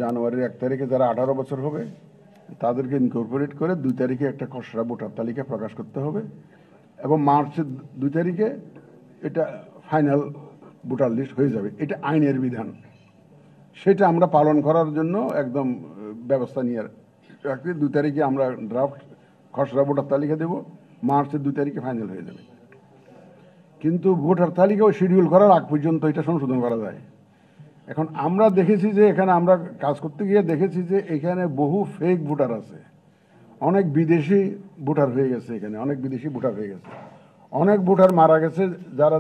জানুয়ারির 1 তারিখে যারা 18 বছর হবে তাদেরকে ইনকর্পোরেট করে 2 তারিখে একটা খসড়া ভোটার তালিকা প্রকাশ করতে হবে এবং মার্চের 2 তারিখে এটা ফাইনাল ভোটার লিস্ট হয়ে যাবে। এটা আইনের বিধান, সেটা আমরা পালন করার জন্য একদম ব্যবস্থা নিয়ে রাখতে 2 তারিখে আমরা ড্রাফট খসড়া ভোটার তালিকা দেব, মার্চের 2 তারিখে ফাইনাল হয়ে যাবে। কিন্তু ভোটার তালিকাও শিডিউল করার আগ পর্যন্ত এটা সংশোধন করা যায়। এখন আমরা দেখেছি যে এখানে আমরা কাজ করতে গিয়ে দেখেছি যে এখানে বহু ফেক ভোটার আছে, অনেক বিদেশি ভোটার হয়ে গেছে, এখানে অনেক বিদেশি ভোটার হয়ে গেছে, অনেক ভোটার মারা গেছে। যারা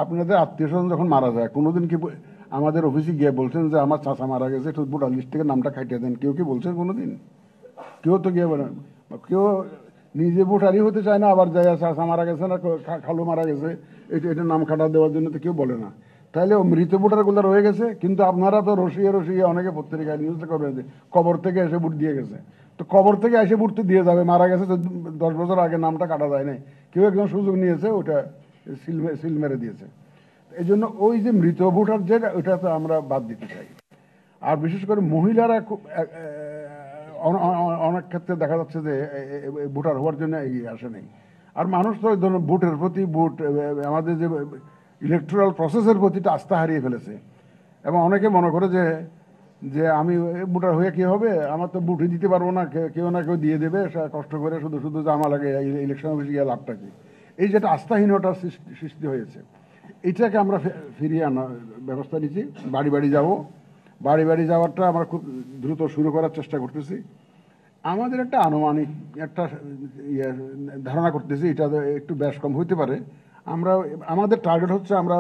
আপনাদের আত্মীয় স্বজন যখন মারা যায়, কোনোদিন কি আমাদের অফিসে গিয়ে বলছেন যে আমার চাচা মারা গেছে, একটু ভোটার লিস্ট থেকে নামটা কাটিয়ে দেন? কেউ কি বলছেন কোনোদিন? কেউ তো গিয়ে বলেন, কেউ নিজে ভোটারই হতে চায় না, আবার যায় চাচা মারা গেছে না খালু মারা গেছে এটা নাম কাটা দেওয়ার জন্য তো কেউ বলে না। তাহলে মৃত ভোটারগুলো রয়ে গেছে, কিন্তু আপনারা তো রসিয়ে রসিয়ে অনেকে পত্রিকায় নিউজে করবেন যে কবর থেকে এসে ভোট দিয়ে গেছে। তো কবর থেকে এসে ভোট তো দিয়ে যাবে, মারা গেছে 10 বছর আগে নামটা কাটা যায় নাই, কেউ একজন সুযোগ নিয়েছে, ওটা সিল মেরে দিয়েছে। এই জন্য ওই যে মৃত ভোটার যেটা, ওটা তো আমরা বাদ দিতে চাই। আর বিশেষ করে মহিলারা খুব অনেক ক্ষেত্রে দেখা যাচ্ছে যে ভোটার হওয়ার জন্য এগিয়ে আসে নেই। আর মানুষ তো ওই ধরনের ভোটের প্রতি, ভোট আমাদের যে ইলেকট্রাল প্রসেসের প্রতি আস্থা হারিয়ে ফেলেছে। এবং অনেকে মনে করে যে যে আমি ভোটার হয়ে কি হবে, আমার তো ভোটই দিতে পারবো না, কেউ না কেউ দিয়ে দেবে, কষ্ট করে শুধু শুধু জামা লাগে ইলেকশন অফিসে গিয়ে লাভটা কি। এই যেটা আস্থাহীনতার সৃষ্টি হয়েছে, এটাকে আমরা ফিরিয়ে আনার ব্যবস্থা নিচ্ছি। বাড়ি বাড়ি যাব, বাড়ি বাড়ি যাওয়ারটা আমরা খুব দ্রুত শুরু করার চেষ্টা করতেছি। আমাদের একটা আনুমানিক একটা ধারণা করতেছি, এটা একটু বেশ কম হইতে পারে। আমরা আমাদের টার্গেট হচ্ছে আমরা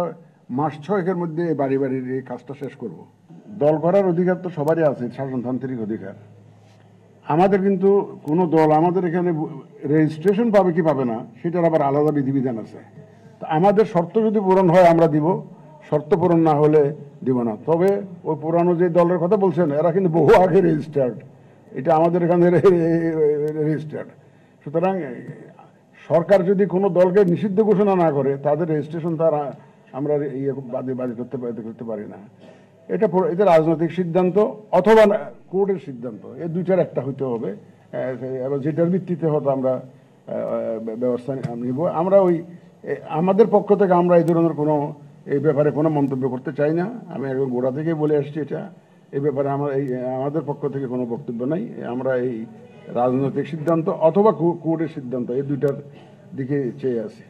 মাস 6 মধ্যে বাড়ি বাড়ির এই কাজটা শেষ করব। দল করার অধিকার তো সবারই আছে, শাসনতান্ত্রিক অধিকার। আমাদের কিন্তু কোনো দল আমাদের এখানে রেজিস্ট্রেশন পাবে কি পাবে না সেটার আবার আলাদা বিধিবিধান আছে। তা আমাদের শর্ত যদি পূরণ হয় আমরা দিব, শর্ত পূরণ না হলে দিব না। তবে ওই পুরানো যে দলের কথা বলছেন, এরা কিন্তু বহু আগে রেজিস্টার্ড, এটা আমাদের এখানে রেজিস্টার্ড। সুতরাং সরকার যদি কোনো দলকে নিষিদ্ধ ঘোষণা না করে, তাদের রেজিস্ট্রেশন তারা আমরা বাদে করতে পারি না। এটা রাজনৈতিক সিদ্ধান্ত অথবা কোর্টের সিদ্ধান্ত, এই দুইটার একটা হইতে হবে, এবং যেটার ভিত্তিতে হয়তো আমরা ব্যবস্থা নিব। আমরা আমাদের পক্ষ থেকে আমরা এই ধরনের কোনো এই ব্যাপারে কোনো মন্তব্য করতে চাই না। আমি একদম গোড়া থেকে বলে আসছি, এটা এই ব্যাপারে আমাদের পক্ষ থেকে কোনো বক্তব্য নাই। আমরা এই রাজনৈতিক সিদ্ধান্ত অথবা কোর্টের সিদ্ধান্ত, এই দুইটার দিকে চেয়ে আছি।